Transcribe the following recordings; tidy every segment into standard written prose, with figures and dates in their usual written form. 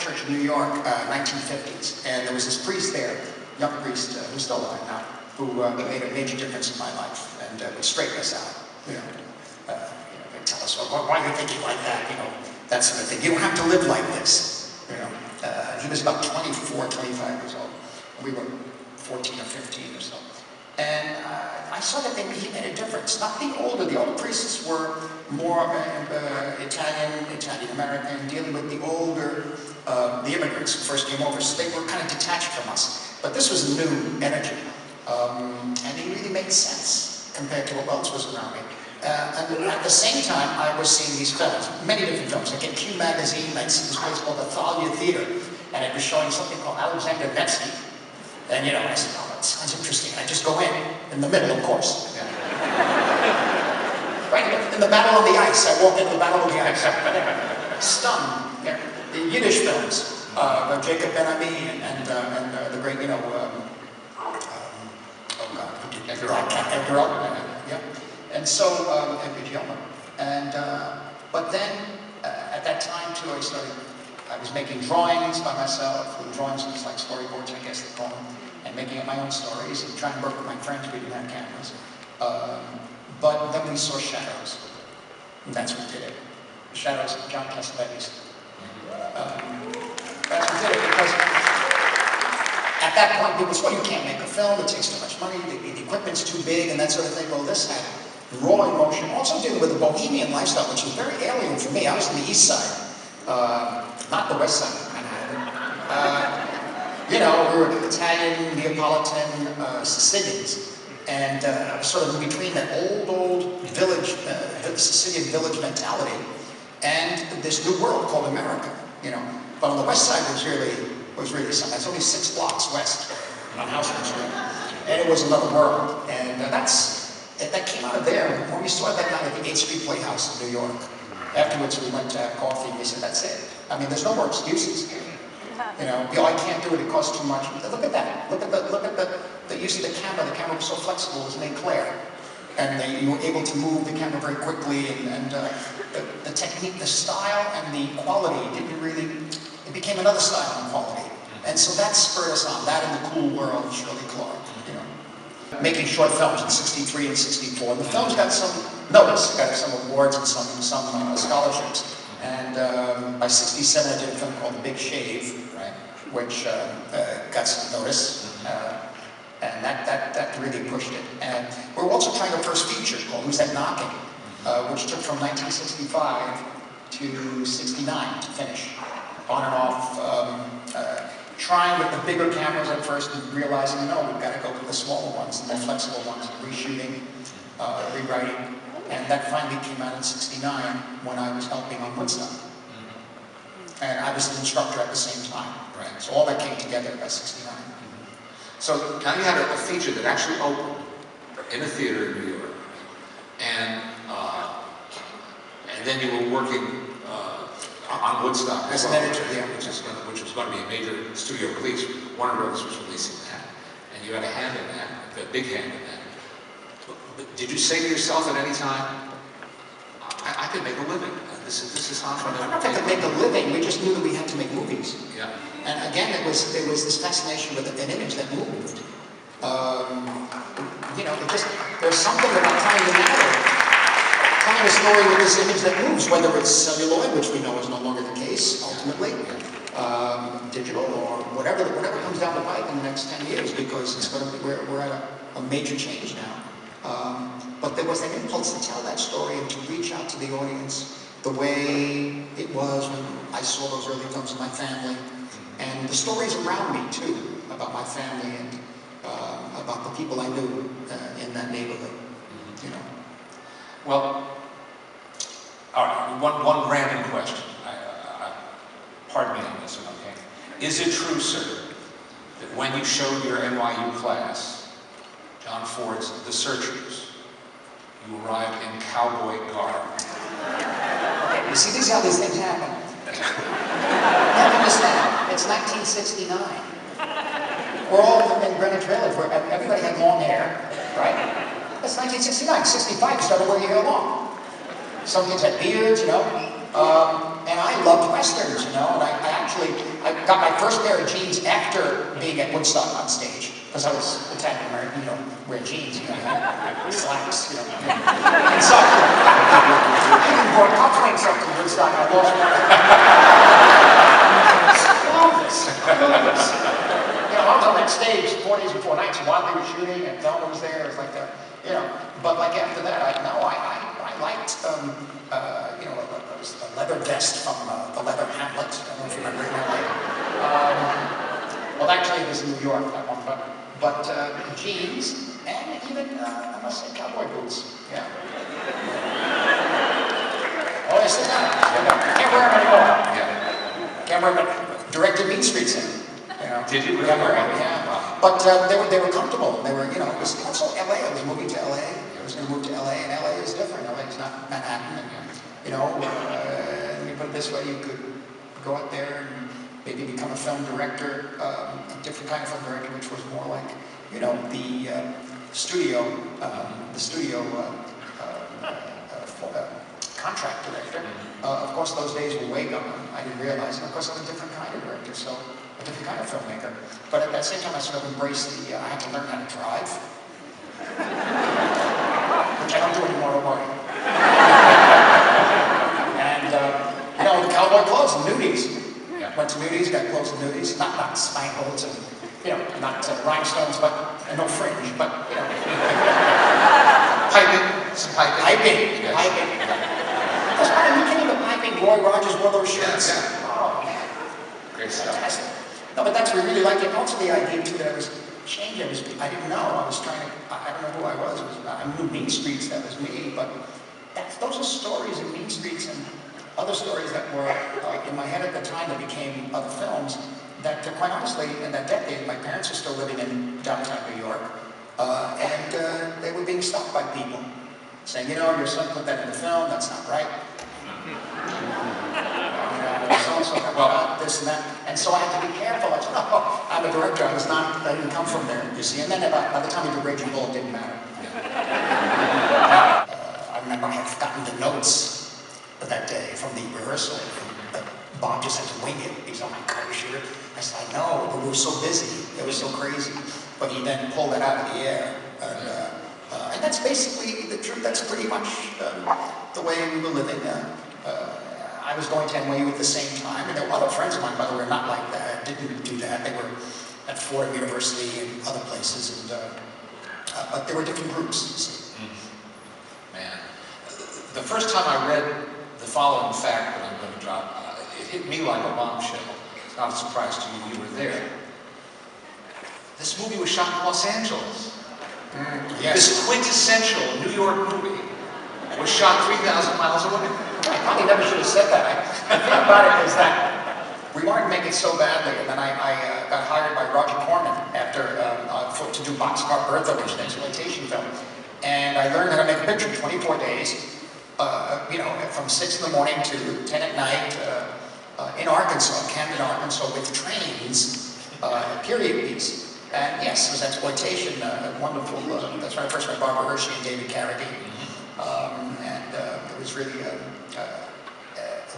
church in New York, 1950s, and there was this priest there, young priest, who's still alive now, who made a major difference in my life and would straighten us out. They'd tell us, well, why are you thinking like that? That sort of thing. You don't have to live like this. He was about 24, 25 years old. We were 14 or 15 or so. And I saw that he made a difference. Not the older priests were more Italian-American, dealing with the older, the immigrants who first came over, so they were kind of detached from us. But this was a new energy, and he really made sense compared to what else was around me. And at the same time, I was seeing these films, many different films. Like in Q Magazine, I'd see this place called the Thalia Theater, and it was showing something called Alexander Nevsky. And I said, oh, that sounds interesting. And I just go in the middle, of course. Right in the Battle on the Ice. I walk into the Battle on the Ice. Stunned. The Yiddish films, Jacob Ben-Ami and the great, Edgar Allan. Yeah. And so, and but then at that time too, I was making drawings by myself. The drawings was like storyboards, I guess they call them, and making up my own stories and trying to work with my friends. We didn't have cameras. But then we saw Shadows, and that's what did it. Shadows of John Cassavetes. That's what did it, because at that point people said, well, you can't make a film, it takes too much money, the equipment's too big, and that sort of thing. Well, this had raw emotion, also dealing with the bohemian lifestyle, which was very alien for me. I was on the east side, not the west side of Manhattan. We were Italian, Neapolitan, Sicilians, and I was sort of in between that old village, Sicilian village mentality, and this new world called America. But on the west side was really something. It's only 6 blocks west on Houston Street, and it was another world, and that came out of there. When we saw that night at the 8th Street Playhouse in New York, afterwards we went to have coffee and we said, that's it. I mean, there's no more excuses. I can't do it, it costs too much. Look at that. Look at the use of the camera. The camera was so flexible, it was an eclair. And you were able to move the camera very quickly, and the technique, the style, and the quality it became another style and quality. And so that spurred us on, that and the cool world of Shirley Clark. Making short films in '63 and '64. And the films got some notice, got some awards and some scholarships. And by '67, I did a film called The Big Shave, right, which got some notice. And that really pushed it. And we were also trying our first feature called Who's That Knocking, which took from 1965 to '69 to finish, on and off. Trying with the bigger cameras at first and realizing, no, we've got to go with the smaller ones, the more flexible ones, reshooting, rewriting. And that finally came out in '69 when I was helping on Woodstock. And I was an instructor at the same time. Right. So all that came together by '69. So now you had a feature that actually opened in a theater in New York. And then you were working on Woodstock as an editor, yeah. Which was going to be a major studio release. Warner Brothers was releasing that, and you had a hand in that, a big hand in that. But did you say to yourself at any time, I could make a living? This is not going to. I don't think I could make a living. We just knew that we had to make movies. Yeah. And again, it was this fascination with an image that moved. There's something about telling a story with this image that moves, whether it's celluloid, which we know is no longer the case, ultimately, digital, or whatever comes down the pipe in the next 10 years, because it's going to be, we're at a major change now. But there was an impulse to tell that story and to reach out to the audience the way it was when I saw those early films of my family, and the stories around me too, about my family and about the people I knew in that neighborhood. Well, all right, one random question. Pardon me on this one, okay? Is it true, sir, that when you showed your NYU class John Ford's The Searchers, you arrived in cowboy garb? Okay, you see, these are how these things happen. You have to understand, it's 1969. We're all in Greenwich Village, where everybody had long hair, right? That's 1969. 65, you started wearing your hair long. Some kids had beards, and I loved Westerns, and I got my first pair of jeans after being at Woodstock on stage, because I was Italian American, you know, wear jeans, you know, slacks, you know. And so, I even wore cufflinks up to Woodstock. I lost one. Clueless. You know, I was on that stage 4 days before nights while they were shooting, and Thelma was there. It was like that, you know. But like after that, I liked, you know, a leather vest from the Leather Hamlet. I don't know if you remember it. Well, actually, it was in New York, that one, but jeans and even, I must say, cowboy boots. Yeah. Oh, yes, they are. Can't wear them anymore. Yeah. Can't wear them. Directed Mean Streets in. You know. Did you really? Yeah. But they were comfortable. They were, you know, it was also LA. I was moving to LA. I was going to move to LA, and LA is different. LA is not Manhattan. And, you know, let me put it this way: you could go out there and maybe become a film director, a different kind of film director, which was more like, you know, the studio contract director. Of course, those days were way gone. I didn't realize. And of course, I'm a different kind of director, so a different kind of filmmaker. But at that same time, I sort of embraced I had to learn how to drive, which I don't do anymore, don't worry. And, you know, the cowboy clothes and nudies. Went to nudies, got clothes and nudies. Not spangles and, you know, not rhinestones, but no fringe, but, you know. Piping, some piping. Piping, yes. Piping. Because when we came to piping, Roy Rogers wore those shirts. Yeah. Oh, man. Great stuff. Fantastic. No, but that's what we really liked it. Also the idea, too, that I was changing. I didn't know. I was trying to, I don't know who I was. I knew Mean Streets, that was me, but those are stories in Mean Streets and other stories that were in my head at the time that became other films that, quite honestly, in that decade, my parents were still living in downtown New York, and they were being stopped by people saying, you know, your son put that in the film, that's not right. So-and-so got this and that. And so I had to be careful. I said, no, I'm a director, I didn't come from there, you see. And then by the time we did Raging Bull, it didn't matter. I remember I had gotten the notes that day from the rehearsal. Bob just had to wing it. He's on my cover shooter. I said, I know, but we were so busy. It was so crazy. But he then pulled that out of the air. And that's basically the truth. That's pretty much the way we were living. I was going to NYU at the same time, and there were other friends of mine, by the way, not like that, didn't do that. They were at Fordham University and other places, and but there were different groups, you see. Man, the first time I read the following fact that I'm going to drop, it hit me like a bombshell. It's not a surprise to you, you were there. This movie was shot in Los Angeles. Yes. This quintessential New York movie was shot 3,000 miles away. I probably never should have said that. The thing about it is that we wanted to make it so badly, and then I got hired by Roger Corman after to do Boxcar Bertha, which is an exploitation film. And I learned how to make a picture in 24 days, you know, from 6 in the morning to 10 at night in Arkansas, Camden, Arkansas, with trains, period piece. And yes, it was exploitation, wonderful. That's when I first met Barbara Hershey and David Carradine. And it was really a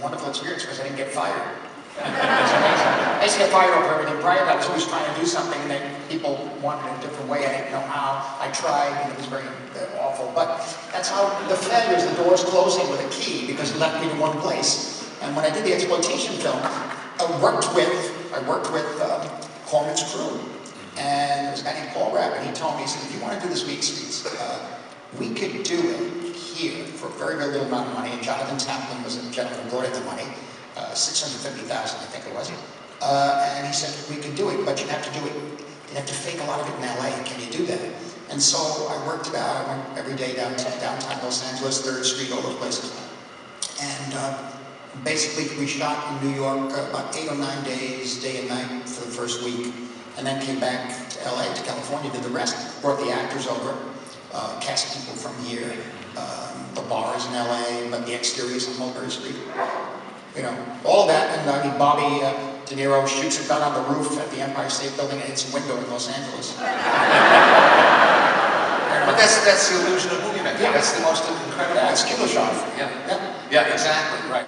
wonderful experience because I didn't get fired. It was amazing. I used to get fired over everything. Prior to that, I was always trying to do something and then people wanted it a different way. I didn't know how. I tried and it was very awful. But that's how the failures, the doors closing with a key because it left me in one place. And when I did the exploitation film, I worked with Corman's crew. And there was a guy named Paul Rabbit. He told me, he said, if you want to do this Mean Streets, we could do it here for a very, very little amount of money. And Jonathan Taplin was the gentleman who brought in the money, $650,000, I think it was. And he said, we can do it, but you'd have to do it. You'd have to fake a lot of it in LA. Can you do that? And so I worked it out. I went every day downtown Los Angeles, 3rd Street, all those places. And basically, we shot in New York about 8 or 9 days, day and night for the first week. And then came back to LA, to California, did the rest. Brought the actors over, cast people from here, the bars in LA, but the exteriors on Mulberry Street. You know, all that, and I mean, Bobby De Niro shoots a gun on the roof at the Empire State Building and hits a window in Los Angeles. But that's the illusion of movie making. Yeah. That's the most incredible. Yeah, it's Kuleshov. Yeah, exactly, right.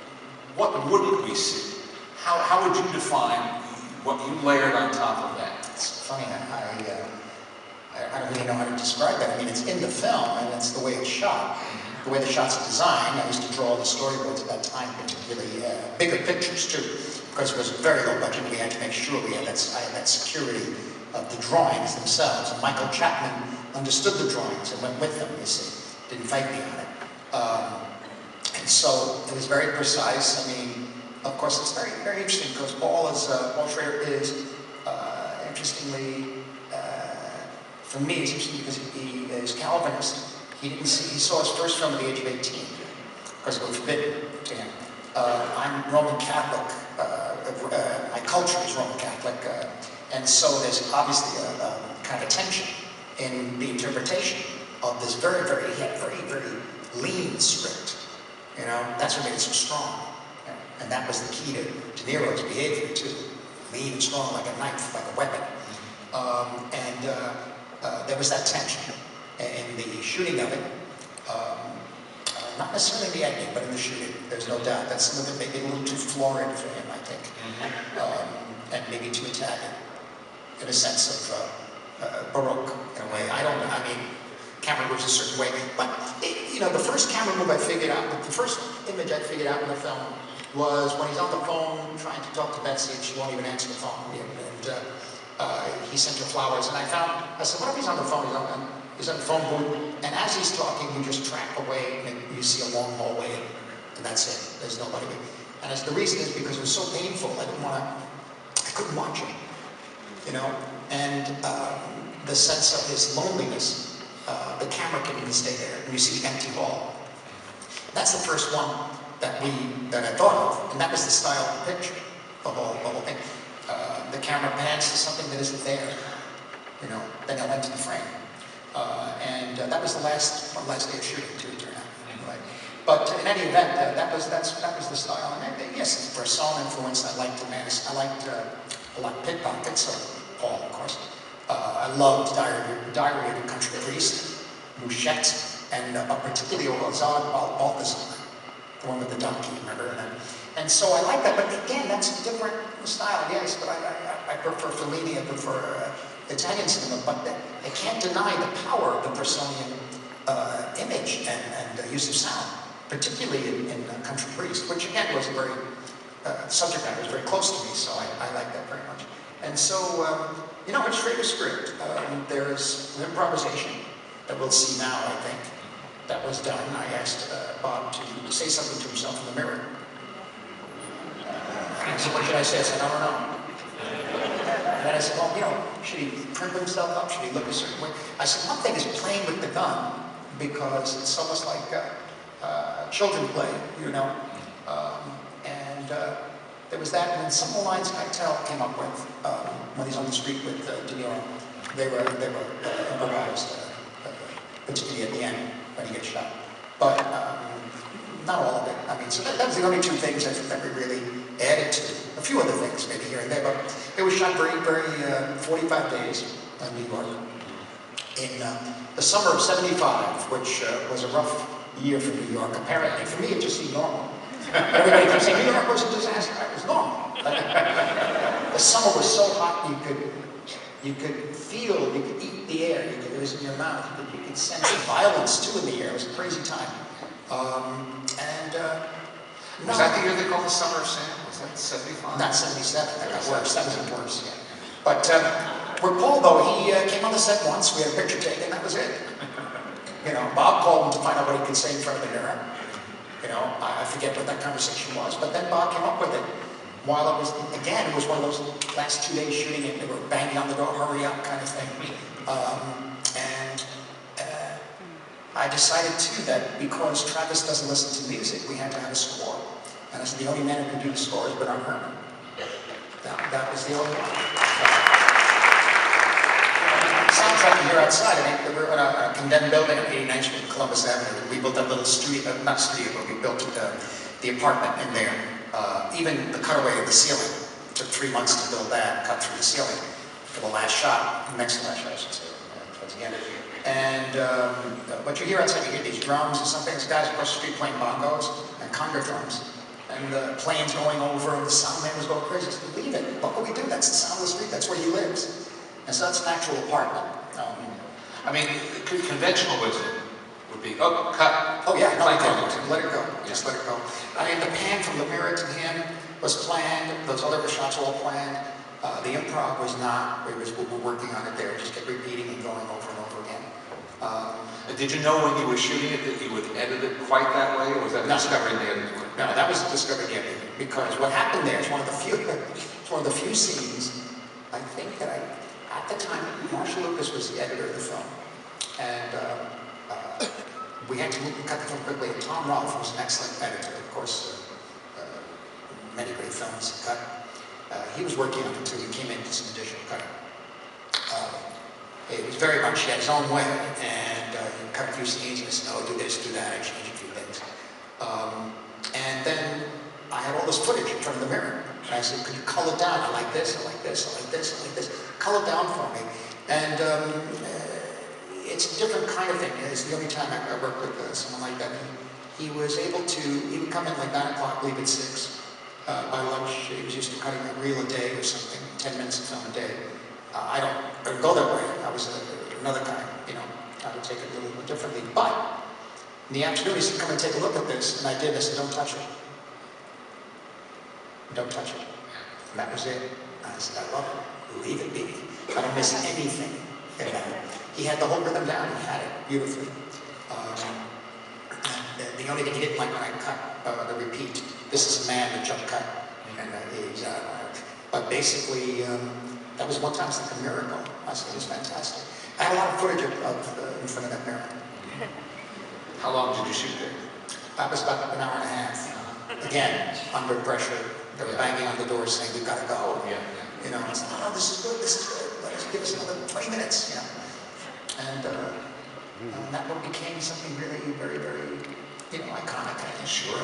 What wouldn't we see? How would you define what you layered on top of that. It's funny, I don't really know how to describe that. I mean, it's in the film, and it's the way it's shot. The way the shots are designed. I used to draw the storyboards at that time, particularly bigger pictures too, because it was very low budget. We had to make sure we had that security of the drawings themselves. And Michael Chapman understood the drawings and went with them, you see. Didn't fight me on it. And so it was very precise. I mean, of course, it's very, very interesting because Paul Schrader is, interestingly, for me, it's interesting because he is Calvinist. He saw his first film at the age of 18 because it was forbidden to him. I'm Roman Catholic. My culture is Roman Catholic, and so there's obviously a kind of a tension in the interpretation of this very, very lean script. You know, that's what made it so strong. And that was the key to De Niro's behavior too. Lean and strong like a knife, like a weapon. There was that tension in the shooting of it. Not necessarily in the editing, but in the shooting. There's no doubt that some of it may be a little too florid for him, I think. And maybe too Italian, in a sense of Baroque, in a way. I mean, camera moves a certain way. But, you know, the first camera move I figured out, the first image I figured out in the film was when he's on the phone trying to talk to Betsy and she won't even answer the phone. And he sent her flowers. And I said, what if he's on the phone? He's on the phone booth. And as he's talking, we just track away and you see a long hallway and that's it. There's nobody. And the reason is because it was so painful. I couldn't watch him, you know. And the sense of his loneliness, the camera can even stay there and you see the empty hall. That's the first one that I thought of, and that was the style of the picture, the whole thing. The camera pans to something that isn't there, you know. Then I went to the frame, and that was the last day of shooting too. It turned out, right? But in any event, that was the style. And yes, for a song influence, I liked Pickpockets, so Paul, of course. I loved Diary of a Country Priest, Mouchette, and particularly Ozad Balthazar. The one with the donkey, remember? And so I like that, but again, that's a different style, yes, but I prefer Fellini, I prefer Italian cinema, but I can't deny the power of the Bressonian image and use of sound, particularly in Country Priest, which again was a very, subject matter was very close to me, so I like that very much. And so, you know, it's straight to script. There's improvisation that we'll see now, I think. That was done. I asked Bob to say something to himself in the mirror. I said, what should I say? I said, I don't know. And then I said, well, you know, should he primp himself up? Should he look a certain way? I said, one thing is playing with the gun, because it's almost like children play, you know. There was that, and then some of the lines Keitel came up with when he's on the street with De Niro. They were improvised, particularly at the end when he gets shot. But not all of it. I mean, so that was the only two things I think that we really added to. A few other things maybe here and there, but it was shot very, 45 days in New York. In the summer of '75, which was a rough year for New York, apparently. For me, it just seemed normal. Everybody kept saying New York was a disaster. It was normal. The summer was so hot you could feel, you could eat the air, it was in your mouth, you could sense the violence too in the air. It was a crazy time. Was that the year they called the Summer of Sam? Was that 75? Not 77, that got worse. That was worse, yeah. But with Paul, though, he came on the set once, we had a picture taken, that was it. You know, Bob called him to find out what he could say in front of the mirror. You know, I forget what that conversation was, but then Bob came up with it. While it was, again, it was one of those last 2 days shooting it, they were banging on the door, hurry up kind of thing. I decided too that because Travis doesn't listen to music, we had to have a score. And I said, the only man who could do the score is Bernard Herrmann. That was the only one. Soundtrack you hear outside, I mean, we were in a condemned building on 89th Street in Columbus Avenue. We built that little studio, not studio, but we built the apartment in there. Even the cutaway of the ceiling. It took 3 months to build that, cut through the ceiling for the last shot, the next to last shot, I should say, towards the end. And what you hear outside, you hear these drums or something. There's guys across the street playing bongos and conga drums. And the planes going over, and the sound man was going crazy. I said, leave it. What can we do? That's the And so that's an actual apartment. I mean, conventional would be, oh, cut. Oh yeah, no, Like let that. it go. Just let it go. I mean, the pan from the mirror to him was planned. Those other shots were all planned. The improv was not. We were working on it there. Just kept repeating and going over and over again. Did you know when you were shooting it that you would edit it quite that way, or was that discovered in the editing room? No, that was discovered in the editing. Because what happened there is one of the few scenes. I think that at the time, Marshall Lucas was the editor of the film, and we had to cut the film quickly. And Tom Rolfe was an excellent editor, of course. Many great films cut. He was working on it too. He came in to some additional cutting. It was very much, he had his own way, and he cut a few scenes and said, "Oh, do this, do that." I changed a few things. And then I had all this footage in front of the mirror. And I said, "Could you cull it down? I like this, I like this, I like this, I like this. Cull it down for me." And it's a different kind of thing. It's the only time I worked with someone like that. He was able to, he would come in like 9 o'clock, leave at 6. By lunch, he was used to cutting a reel a day or something, 10 minutes of film a day. I don't go that way. I was another kind, you know. I would take it a little bit differently. But in the afternoon, he said, "Come and take a look at this." And I did. I said, "Don't touch it. Don't touch it." And that was it. I said, "I love it. Leave it be. I don't miss anything." And he had the whole rhythm down. He had it beautifully. The only thing he didn't like when I cut the repeat, "This is a man with jump cut." And but basically, that was one time, it's like a miracle. I said, it was fantastic. I had a lot of footage in front of that mirror. How long did you shoot there? That was about an hour and a half. Again, under pressure. They were banging on the door saying, "We've got to go." Yeah. You know, I said, "Oh, this is good, this is good. Give us another 20 minutes, you know." And that one became something really very, very, you know, iconic, I think. Sure.